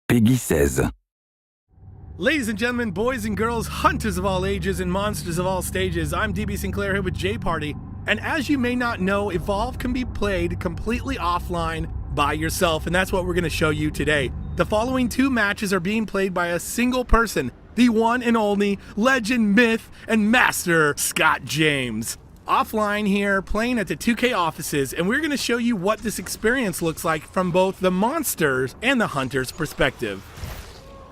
Peggy 16. Ladies and gentlemen, boys and girls, hunters of all ages and monsters of all stages, I'm DB Sinclair here with J Party, and as you may not know, Evolve can be played completely offline by yourself, and that's what we're going to show you today. The following two matches are being played by a single person, the one and only legend, myth, and master Scott James. Offline here, playing at the 2K offices, and we're going to show you what this experience looks like from both the monsters and the hunters' perspective.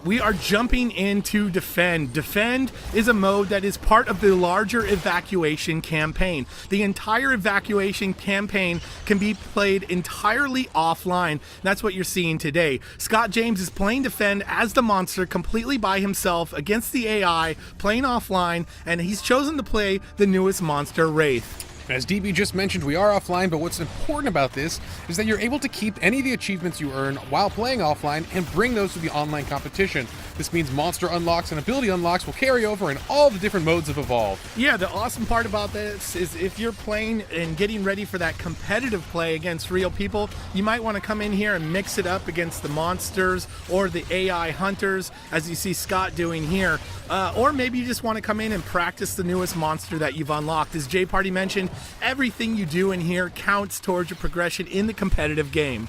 We are jumping into Defend. Defend is a mode that is part of the larger evacuation campaign. The entire evacuation campaign can be played entirely offline. That's what you're seeing today. Scott James is playing Defend as the monster completely by himself against the AI, playing offline, and he's chosen to play the newest monster, Wraith. As DB just mentioned, we are offline, but what's important about this is that you're able to keep any of the achievements you earn while playing offline and bring those to the online competition. This means monster unlocks and ability unlocks will carry over in all the different modes of Evolve. Yeah, the awesome part about this is if you're playing and getting ready for that competitive play against real people, you might want to come in here and mix it up against the monsters or the AI hunters, as you see Scott doing here. Or maybe you just want to come in and practice the newest monster that you've unlocked. As J Party mentioned, everything you do in here counts towards your progression in the competitive game.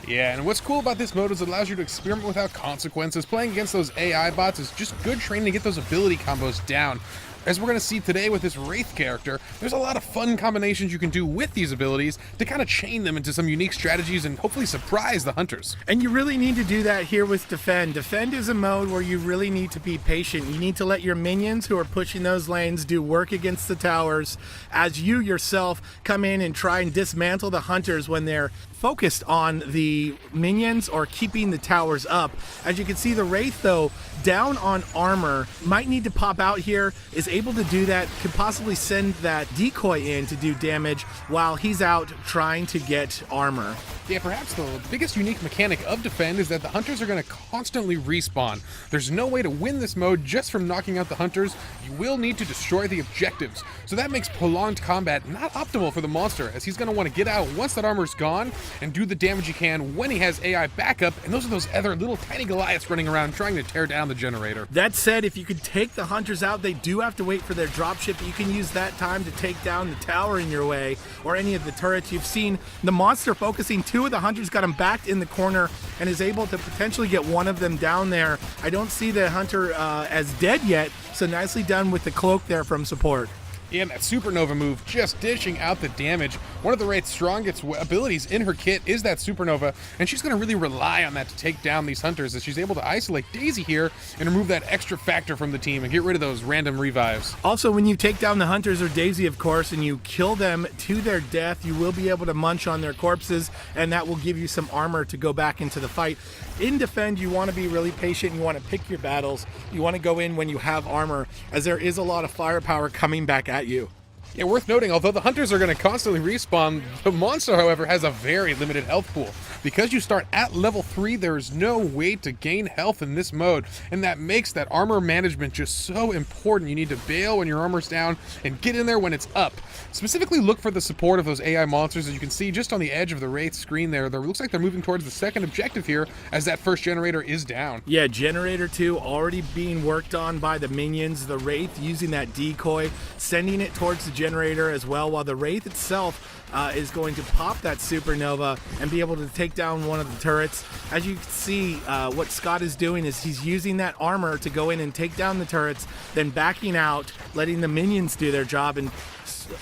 Yeah, and what's cool about this mode is it allows you to experiment without consequences. Playing against those AI bots is just good training to get those ability combos down. As we're going to see today with this Wraith character, there's a lot of fun combinations you can do with these abilities to kind of chain them into some unique strategies and hopefully surprise the hunters. And you really need to do that here with Defend. Defend is a mode where you really need to be patient. You need to let your minions who are pushing those lanes do work against the towers as you yourself come in and try and dismantle the hunters when they're focused on the minions or keeping the towers up. As you can see, the Wraith, though, down on armor, might need to pop out here, is able to do that, could possibly send that decoy in to do damage while he's out trying to get armor. Yeah, perhaps the biggest unique mechanic of Defend is that the hunters are going to constantly respawn. There's no way to win this mode just from knocking out the hunters. You will need to destroy the objectives. So that makes prolonged combat not optimal for the monster, as he's going to want to get out once that armor's gone and do the damage he can when he has AI backup, and those are those other little tiny Goliaths running around trying to tear down the generator. That said, if you could take the hunters out, they do have to wait for their dropship. You can use that time to take down the tower in your way or any of the turrets. You've seen the monster focusing two of the hunters, got him backed in the corner and is able to potentially get one of them down there. I don't see the hunter as dead yet, so nicely done with the cloak there from support. Yeah, and that Supernova move just dishing out the damage. One of the Wraith's strongest abilities in her kit is that Supernova, and she's going to really rely on that to take down these hunters, as she's able to isolate Daisy here and remove that extra factor from the team and get rid of those random revives. Also, when you take down the hunters or Daisy, of course, and you kill them to their death, you will be able to munch on their corpses, and that will give you some armor to go back into the fight. In Defend, you want to be really patient. You want to pick your battles. You want to go in when you have armor, as there is a lot of firepower coming back at you. Yeah, worth noting, although the hunters are going to constantly respawn, the monster, however, has a very limited health pool. Because you start at level 3, there is no way to gain health in this mode, and that makes that armor management just so important. You need to bail when your armor's down and get in there when it's up. Specifically, look for the support of those AI monsters. As you can see just on the edge of the Wraith screen there, looks like they're moving towards the second objective here as that first generator is down. Yeah, generator 2 already being worked on by the minions. The Wraith using that decoy, sending it towards the generator as well, while the Wraith itself is going to pop that Supernova and be able to take down one of the turrets. As you can see, what Scott is doing is he's using that armor to go in and take down the turrets, then backing out, letting the minions do their job, and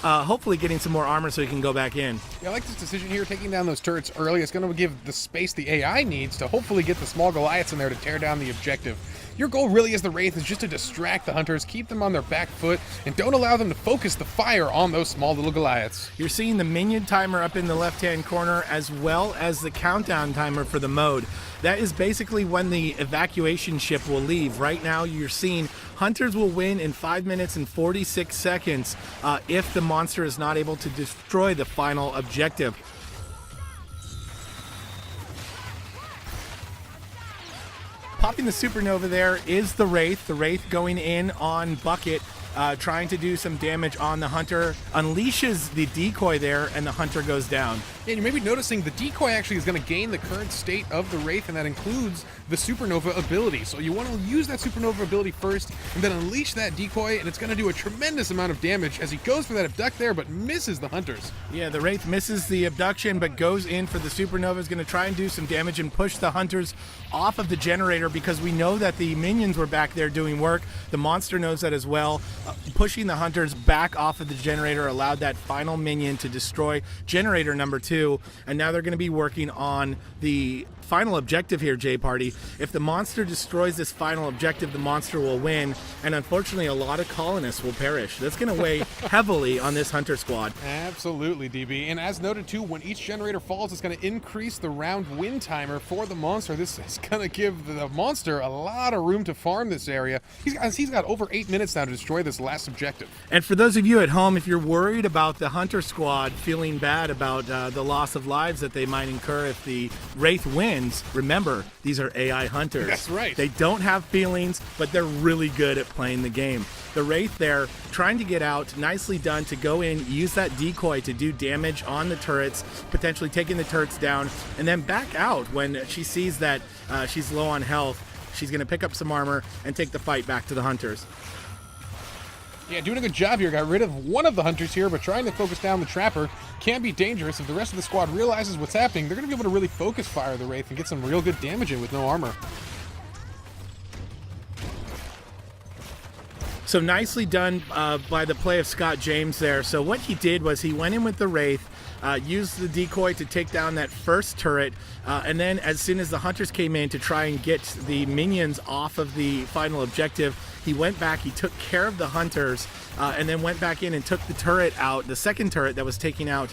hopefully getting some more armor so he can go back in. Yeah, I like this decision here, taking down those turrets early. It's going to give the space the AI needs to hopefully get the small Goliaths in there to tear down the objective. Your goal really as the Wraith is just to distract the hunters, keep them on their back foot, and don't allow them to focus the fire on those small little Goliaths. You're seeing the minion timer up in the left-hand corner, as well as the countdown timer for the mode. That is basically when the evacuation ship will leave. Right now, you're seeing hunters will win in 5 minutes and 46 seconds if the monster is not able to destroy the final objective. Popping the Supernova there is the Wraith. The Wraith going in on Bucket, trying to do some damage on the Hunter, unleashes the decoy there, and the Hunter goes down. Yeah, you may be noticing the decoy actually is going to gain the current state of the Wraith, and that includes the Supernova ability. So you want to use that Supernova ability first, and then unleash that decoy, and it's going to do a tremendous amount of damage as he goes for that abduct there, but misses the Hunters. Yeah, the Wraith misses the abduction, but goes in for the Supernova. Is going to try and do some damage and push the Hunters off of the generator, because we know that the minions were back there doing work. The monster knows that as well. Pushing the Hunters back off of the generator allowed that final minion to destroy generator number 2, and now they're going to be working on the final objective here, J-Party. If the monster destroys this final objective, the monster will win, and unfortunately a lot of colonists will perish. That's going to weigh heavily on this Hunter squad. Absolutely, DB. And as noted too, when each generator falls, it's going to increase the round win timer for the monster. This is going to give the monster a lot of room to farm this area. He's got over 8 minutes now to destroy this last objective. And for those of you at home, if you're worried about the Hunter squad feeling bad about the loss of lives that they might incur if the Wraith wins, remember, these are AI Hunters. That's right. They don't have feelings, but they're really good at playing the game. The Wraith there, trying to get out, nicely done to go in, use that decoy to do damage on the turrets, potentially taking the turrets down, and then back out when she sees that she's low on health. She's going to pick up some armor and take the fight back to the Hunters. Yeah, doing a good job here. Got rid of one of the Hunters here, but trying to focus down the Trapper can be dangerous. If the rest of the squad realizes what's happening, they're going to be able to really focus fire the Wraith and get some real good damage in with no armor. So nicely done by the play of Scott James there. So what he did was he went in with the Wraith, used the decoy to take down that first turret, and then as soon as the Hunters came in to try and get the minions off of the final objective, he went back, he took care of the Hunters, and then went back in and took the turret out, the second turret that was taking out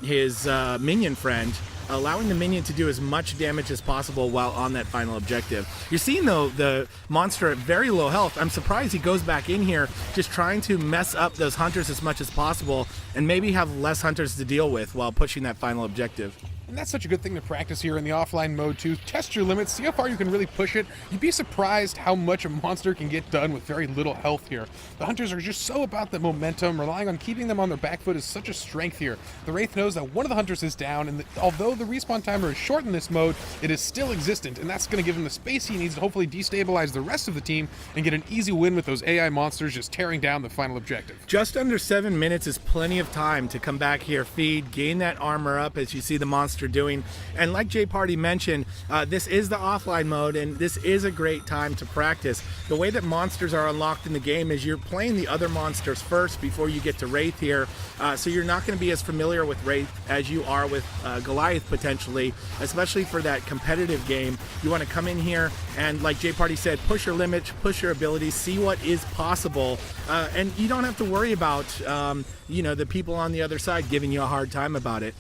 his minion friend, allowing the minion to do as much damage as possible while on that final objective. You're seeing, though, the monster at very low health. I'm surprised he goes back in here just trying to mess up those Hunters as much as possible and maybe have less Hunters to deal with while pushing that final objective. And that's such a good thing to practice here in the offline mode too. Test your limits, see how far you can really push it. You'd be surprised how much a monster can get done with very little health here. The Hunters are just so about the momentum, relying on keeping them on their back foot is such a strength here. The Wraith knows that one of the Hunters is down, and although the respawn timer is short in this mode, it is still existent, and that's going to give him the space he needs to hopefully destabilize the rest of the team and get an easy win with those AI monsters just tearing down the final objective. Just under 7 minutes is plenty of time to come back here, feed, gain that armor up as you see the monster doing. And like J-Party mentioned, this is the offline mode, and this is a great time to practice. The way that monsters are unlocked in the game is you're playing the other monsters first before you get to Wraith here, so you're not going to be as familiar with Wraith as you are with Goliath potentially, especially for that competitive game. You want to come in here and, like J-Party said, push your limits, push your abilities, see what is possible, and you don't have to worry about the people on the other side giving you a hard time about it.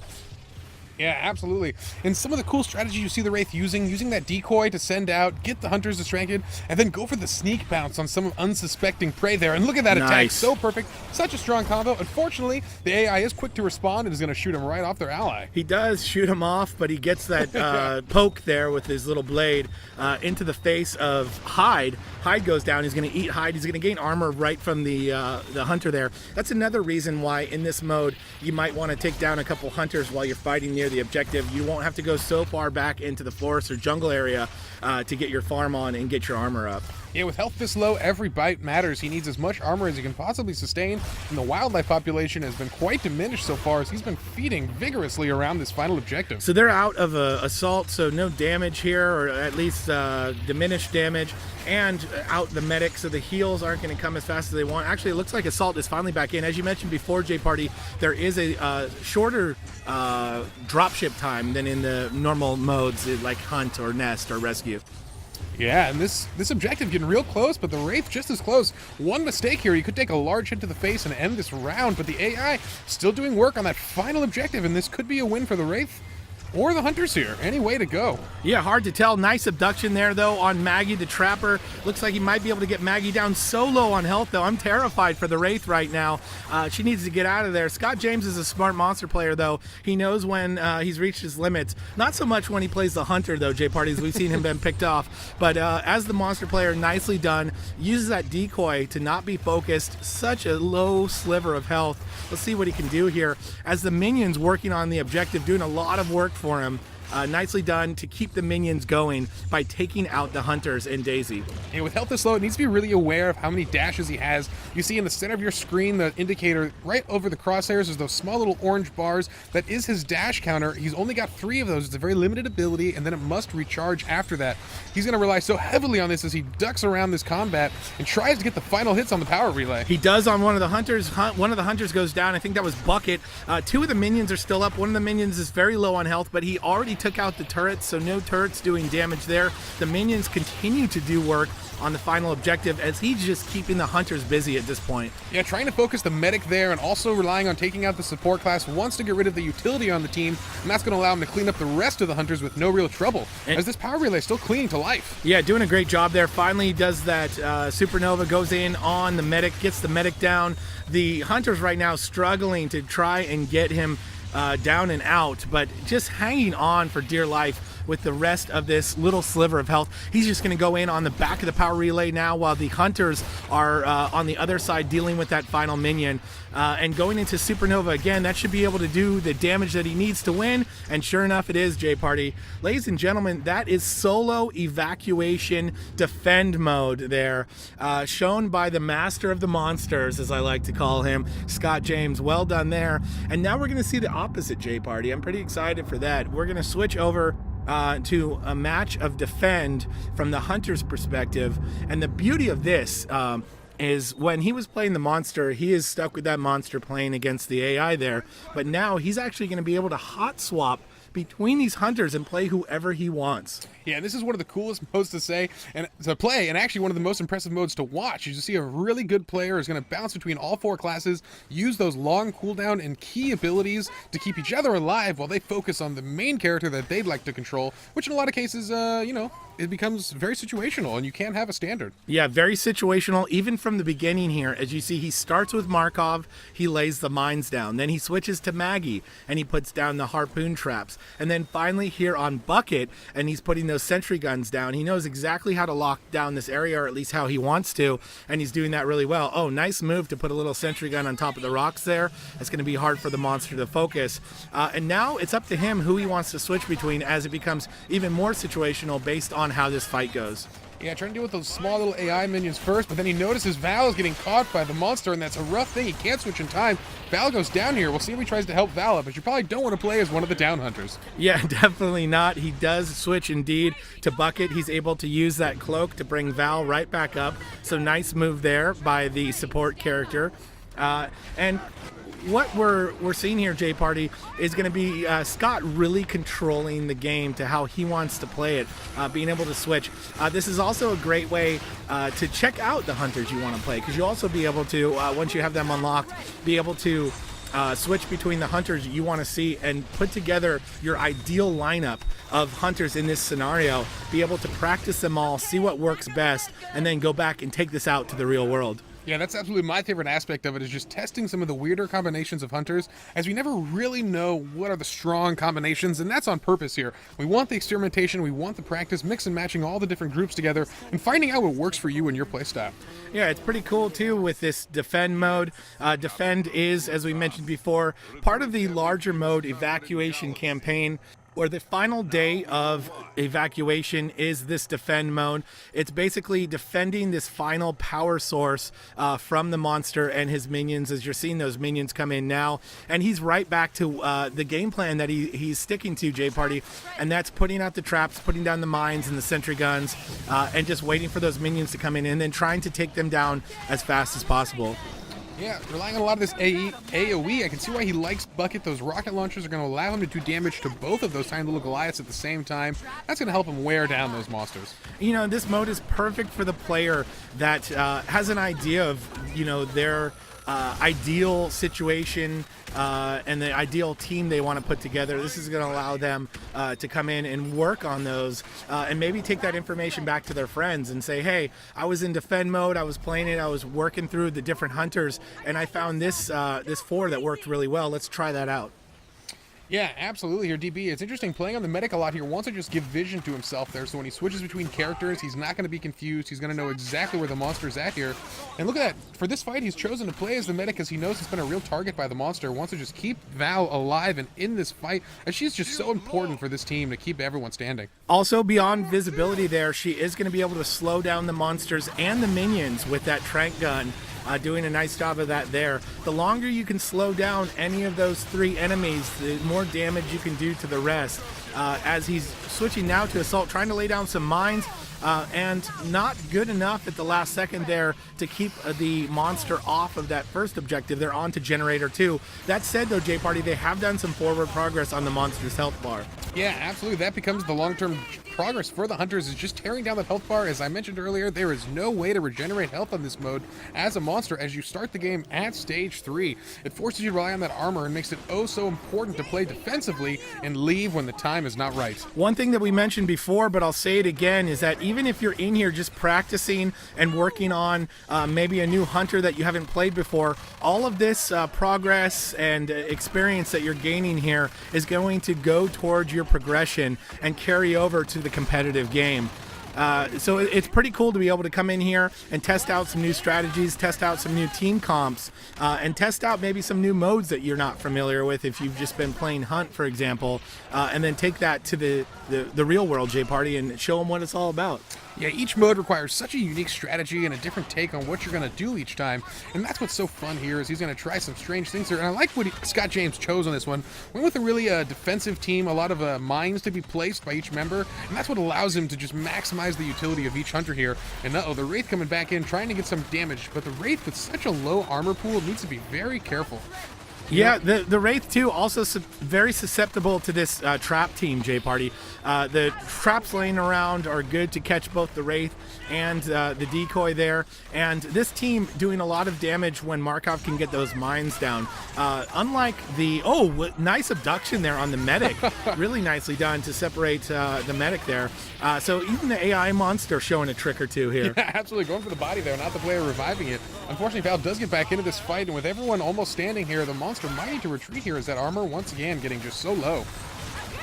Yeah, absolutely. And some of the cool strategies you see the Wraith using that decoy to send out, get the Hunters distracted, and then go for the sneak bounce on some unsuspecting prey there. And look at that attack, so perfect. Such a strong combo. Unfortunately, the AI is quick to respond and is going to shoot him right off their ally. He does shoot him off, but he gets that poke there with his little blade into the face of Hyde. Hyde goes down. He's going to eat Hyde. He's going to gain armor right from the Hunter there. That's another reason why in this mode you might want to take down a couple Hunters while you're fighting near the objective. You won't have to go so far back into the forest or jungle area to get your farm on and get your armor up. Yeah, with health this low, every bite matters. He needs as much armor as he can possibly sustain, and the wildlife population has been quite diminished so far as he's been feeding vigorously around this final objective. So they're out of assault, so no damage here, or at least diminished damage, and out the medic, so the heals aren't going to come as fast as they want. Actually, it looks like assault is finally back in. As you mentioned before, J-Party, there is a shorter dropship time than in the normal modes like hunt or nest or rescue. Yeah, and this objective getting real close, but the Wraith just as close. One mistake here, he could take a large hit to the face and end this round, but the AI still doing work on that final objective, and this could be a win for the Wraith. or the hunters here. Any way to go. Yeah, hard to tell. Nice abduction there, though, on Maggie the Trapper. Looks like he might be able to get Maggie down so low on health, though. I'm terrified for the Wraith right now. She needs to get out of there. Scott James is a smart monster player, though. He knows when he's reached his limits. Not so much when he plays the Hunter, though, Jay Parties. We've seen him been picked off. But as the monster player, nicely done. Uses that decoy to not be focused. Such a low sliver of health. Let's see what he can do here. As the minions working on the objective, doing a lot of work for him. Nicely done to keep the minions going by taking out the hunters and Daisy. And with health this low, it needs to be really aware of how many dashes he has. You see in the center of your screen, the indicator right over the crosshairs is those small little orange bars. That is his dash counter. He's only got 3 of those. It's a very limited ability, and then it must recharge after that. He's going to rely so heavily on this as he ducks around this combat and tries to get the final hits on the power relay. He does on one of the hunters. One of the hunters goes down. I think that was Bucket. 2 of the minions are still up. One of the minions is very low on health, but he already took out the turrets, so no turrets doing damage there. The minions continue to do work on the final objective as he's just keeping the hunters busy at this point. Yeah, trying to focus the medic there and also relying on taking out the support class. Wants to get rid of the utility on the team, and that's going to allow him to clean up the rest of the hunters with no real trouble, as this power relay is still clinging to life. Yeah, doing a great job there. Finally does that supernova, goes in on the medic, gets the medic down. The hunters right now struggling to try and get him down and out, but just hanging on for dear life with the rest of this little sliver of health. He's just going to go in on the back of the power relay now while the hunters are on the other side dealing with that final minion. And going into Supernova again, that should be able to do the damage that he needs to win. And sure enough, it is, J Party. Ladies and gentlemen, that is solo evacuation defend mode there, shown by the master of the monsters, as I like to call him, Scott James. Well done there. And now we're going to see the opposite, J Party. I'm pretty excited for that. We're going to switch over to a match of defend from the hunter's perspective. And the beauty of this is when he was playing the monster, he is stuck with that monster playing against the AI there. But now he's actually going to be able to hot swap between these hunters and play whoever he wants. Yeah, this is one of the coolest modes to say and to play, and actually one of the most impressive modes to watch. You see a really good player is going to bounce between all 4 classes, use those long cooldown and key abilities to keep each other alive while they focus on the main character that they'd like to control, which in a lot of cases, it becomes very situational, and you can't have a standard. Yeah, very situational, even from the beginning here. As you see, he starts with Markov, he lays the mines down. Then he switches to Maggie, and he puts down the harpoon traps. And then finally here on Bucket, and he's putting those sentry guns down. He knows exactly how to lock down this area, or at least how he wants to, and he's doing that really well. Oh, nice move to put a little sentry gun on top of the rocks there. It's going to be hard for the monster to focus. And now it's up to him who he wants to switch between as it becomes even more situational based on how this fight goes. Yeah, trying to deal with those small little AI minions first, but then he notices Val is getting caught by the monster, and that's a rough thing. He can't switch in time. Val goes down here. We'll see if he tries to help Val up, but you probably don't want to play as one of the down hunters. Yeah, definitely not. He does switch indeed to Bucket. He's able to use that cloak to bring Val right back up. So nice move there by the support character. And what we're seeing here, J Party, is going to be Scott really controlling the game to how he wants to play it, being able to switch. This is also a great way to check out the hunters you want to play, because you'll also be able to, once you have them unlocked, be able to switch between the hunters you want to see and put together your ideal lineup of hunters in this scenario, be able to practice them all, see what works best, and then go back and take this out to the real world. Yeah, that's absolutely my favorite aspect of it, is just testing some of the weirder combinations of hunters, as we never really know what are the strong combinations, and that's on purpose here. We want the experimentation, we want the practice, mix and matching all the different groups together, and finding out what works for you and your playstyle. Yeah, it's pretty cool too with this defend mode. Defend is, as we mentioned before, part of the larger mode evacuation campaign, where the final day of evacuation is this defend mode. It's basically defending this final power source from the monster and his minions, as you're seeing those minions come in now. And he's right back to the game plan that he's sticking to, J Party, and that's putting out the traps, putting down the mines and the sentry guns, and just waiting for those minions to come in and then trying to take them down as fast as possible. Yeah, relying on a lot of this AoE, I can see why he likes Bucket. Those rocket launchers are going to allow him to do damage to both of those tiny little Goliaths at the same time. That's going to help him wear down those monsters. You know, this mode is perfect for the player that has an idea of, their ideal situation and the ideal team they want to put together. This is going to allow them to come in and work on those and maybe take that information back to their friends and say, hey, I was in defend mode, I was playing it, I was working through the different hunters, and I found this this 4 that worked really well. Let's try that out. Yeah, absolutely here, DB. It's interesting playing on the medic a lot here. Wants to just give vision to himself there, so when he switches between characters, he's not going to be confused. He's going to know exactly where the monster's at here. And look at that. For this fight, he's chosen to play as the medic because he knows he's been a real target by the monster. Wants to just keep Val alive and in this fight, as she's just so important for this team to keep everyone standing. Also, beyond visibility there, she is going to be able to slow down the monsters and the minions with that trank gun. Doing a nice job of that there. The longer you can slow down any of those 3 enemies, the more damage you can do to the rest. As he's switching now to Assault, trying to lay down some mines, and not good enough at the last second there to keep the monster off of that first objective. They're on to Generator 2. That said, though, J-Party, they have done some forward progress on the monster's health bar. Yeah, absolutely. That becomes the long-term progress for the hunters, is just tearing down the health bar. As I mentioned earlier, there is no way to regenerate health on this mode as a monster as you start the game at stage 3. It forces you to rely on that armor and makes it oh so important to play defensively and leave when the time is not right. One thing that we mentioned before, but I'll say it again, is that even if you're in here just practicing and working on maybe a new hunter that you haven't played before, all of this progress and experience that you're gaining here is going to go towards your progression and carry over to the competitive game. So it's pretty cool to be able to come in here and test out some new strategies, test out some new team comps, and test out maybe some new modes that you're not familiar with if you've just been playing Hunt, for example, and then take that to the real world, J-Party, and show them what it's all about. Yeah, each mode requires such a unique strategy and a different take on what you're going to do each time, and that's what's so fun here, is he's going to try some strange things here. And I like what Scott James chose on this one. Went with a really defensive team, a lot of mines to be placed by each member, and that's what allows him to just maximize the utility of each hunter here. And uh-oh, the Wraith coming back in, trying to get some damage, but the Wraith with such a low armor pool needs to be very careful. Yeah, the Wraith too, also very susceptible to this trap team, J-Party. The traps laying around are good to catch both the Wraith and the decoy there. And this team doing a lot of damage when Markov can get those mines down. Unlike the, nice abduction there on the medic. Really nicely done to separate the medic there. So even the AI monster showing a trick or two here. Yeah, absolutely, going for the body there, not the player reviving it. Unfortunately, Val does get back into this fight, and with everyone almost standing here, the monster might need to retreat here as that armor once again getting just so low.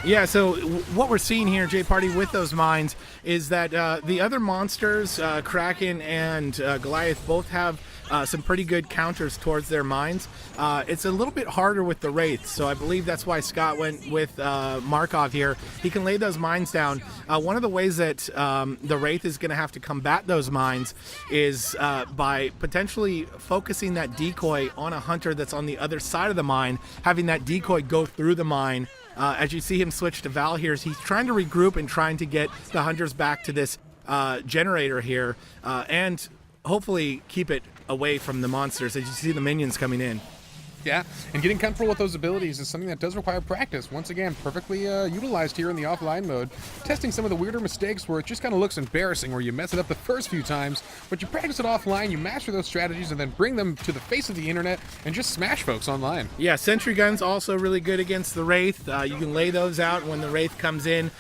Yeah, so what we're seeing here, J-Party, with those mines is that the other monsters, Kraken and Goliath, both have some pretty good counters towards their mines. It's a little bit harder with the Wraith, so I believe that's why Scott went with Markov here. He can lay those mines down. One of the ways that the Wraith is going to have to combat those mines is by potentially focusing that decoy on a hunter that's on the other side of the mine, having that decoy go through the mine. As you see him switch to Val here, he's trying to regroup and trying to get the hunters back to this generator here and hopefully keep it away from the monsters as you see the minions coming in. Yeah, and getting comfortable with those abilities is something that does require practice. Once again, perfectly utilized here in the offline mode. Testing some of the weirder mistakes where it just kind of looks embarrassing, where you mess it up the first few times, but you practice it offline, you master those strategies, and then bring them to the face of the internet and just smash folks online. Yeah, sentry guns also really good against the Wraith. You can lay those out when the Wraith comes in.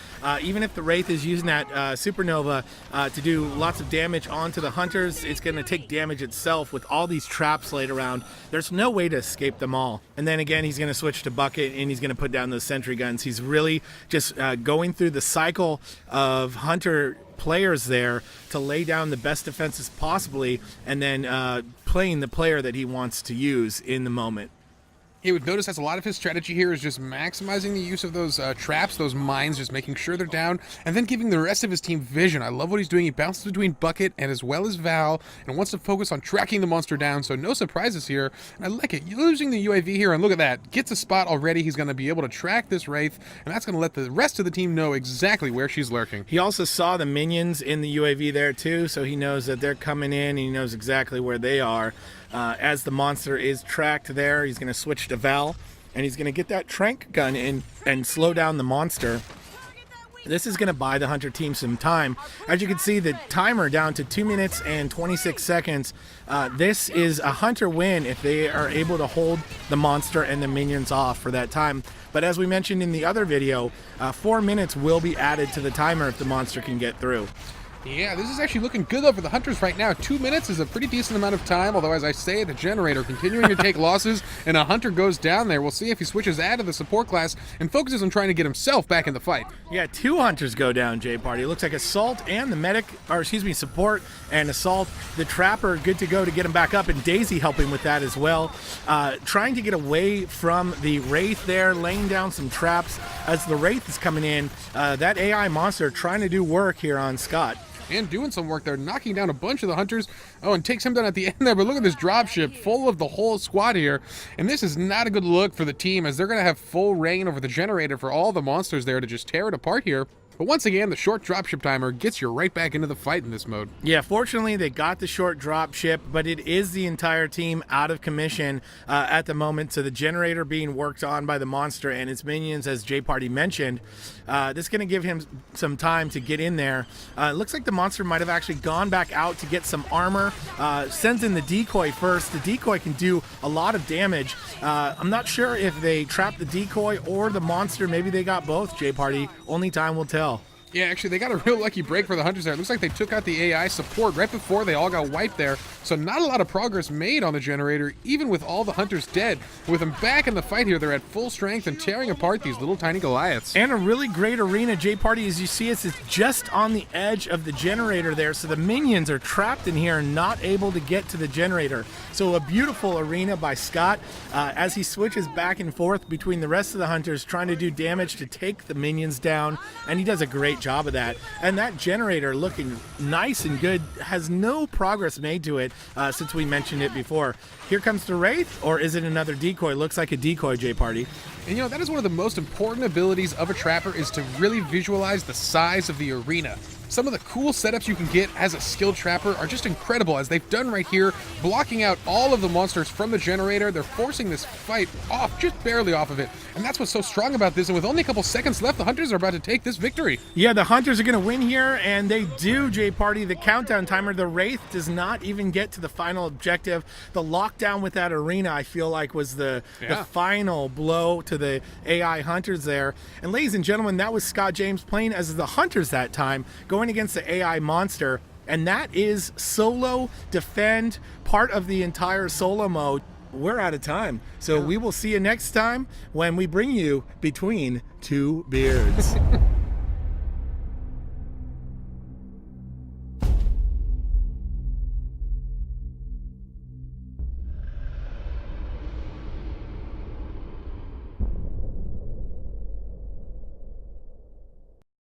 Even if the Wraith is using that supernova to do lots of damage onto the hunters, it's going to take damage itself with all these traps laid around. There's no way to escape them all. And then again, he's going to switch to Bucket and he's going to put down those sentry guns. He's really just going through the cycle of hunter players there to lay down the best defenses possibly, and then playing the player that he wants to use in the moment. You would notice that a lot of his strategy here is just maximizing the use of those traps, those mines, just making sure they're down, and then giving the rest of his team vision. I love what he's doing. He bounces between Bucket and as well as Val, and wants to focus on tracking the monster down, so no surprises here. And I like it. Using the UAV here, and look at that. Gets a spot already. He's going to be able to track this Wraith, and that's going to let the rest of the team know exactly where she's lurking. He also saw the minions in the UAV there too, so he knows that they're coming in, and he knows exactly where they are. As the monster is tracked there, he's going to switch to Val, and he's going to get that trank gun in and slow down the monster. This is going to buy the hunter team some time. As you can see, the timer down to 2 minutes and 26 seconds. This is a hunter win if they are able to hold the monster and the minions off for that time. But as we mentioned in the other video, 4 minutes will be added to the timer if the monster can get through. Yeah, this is actually looking good though for the hunters right now. 2 minutes is a pretty decent amount of time, although as I say, the generator continuing to take losses, and a hunter goes down there. We'll see if he switches out of the support class and focuses on trying to get himself back in the fight. Yeah, 2 hunters go down, J Party. It looks like Assault and the medic, or excuse me, Support and Assault. The Trapper good to go to get him back up, and Daisy helping with that as well. Trying to get away from the Wraith there, laying down some traps as the Wraith is coming in. That AI monster trying to do work here on Scott. And doing some work there, knocking down a bunch of the hunters. Oh, and takes him down at the end there, but look at this dropship full of the whole squad here. And this is not a good look for the team, as they're going to have full reign over the generator for all the monsters there to just tear it apart here. But once again, the short dropship timer gets you right back into the fight in this mode. Yeah, fortunately, they got the short dropship, but it is the entire team out of commission at the moment. So the generator being worked on by the monster and its minions, as J Party mentioned. This is going to give him some time to get in there. It looks like the monster might have actually gone back out to get some armor. Sends in the decoy first. The decoy can do a lot of damage. I'm not sure if they trapped the decoy or the monster. Maybe they got both, J Party. Only time will tell. Yeah, actually, they got a real lucky break for the hunters there. It looks like they took out the AI support right before they all got wiped there. So not a lot of progress made on the generator, even with all the hunters dead. With them back in the fight here, they're at full strength and tearing apart these little tiny Goliaths. And a really great arena, J Party, as you see us, is just on the edge of the generator there. So the minions are trapped in here and not able to get to the generator. So a beautiful arena by Scott as he switches back and forth between the rest of the hunters, trying to do damage to take the minions down. And he does a great job of that. And that generator looking nice and good, has no progress made to it since we mentioned it before. Here comes the Wraith, or is it another decoy? Looks like a decoy, J Party. And you know, that is one of the most important abilities of a trapper, is to really visualize the size of the arena. Some of the cool setups you can get as a skilled trapper are just incredible, as they've done right here, blocking out all of the monsters from the generator. They're forcing this fight off, just barely off of it. And that's what's so strong about this. And with only a couple seconds left, the hunters are about to take this victory. Yeah, the hunters are going to win here, and they do, J Party. The countdown timer, the Wraith does not even get to the final objective. The lockdown with that arena, I feel like, was the final blow to the AI hunters there. And ladies and gentlemen, that was Scott James playing as the hunters that time, going against the AI monster. And that is solo defend, part of the entire solo mode. We're out of time, so we will see you next time when we bring you Between Two Beards.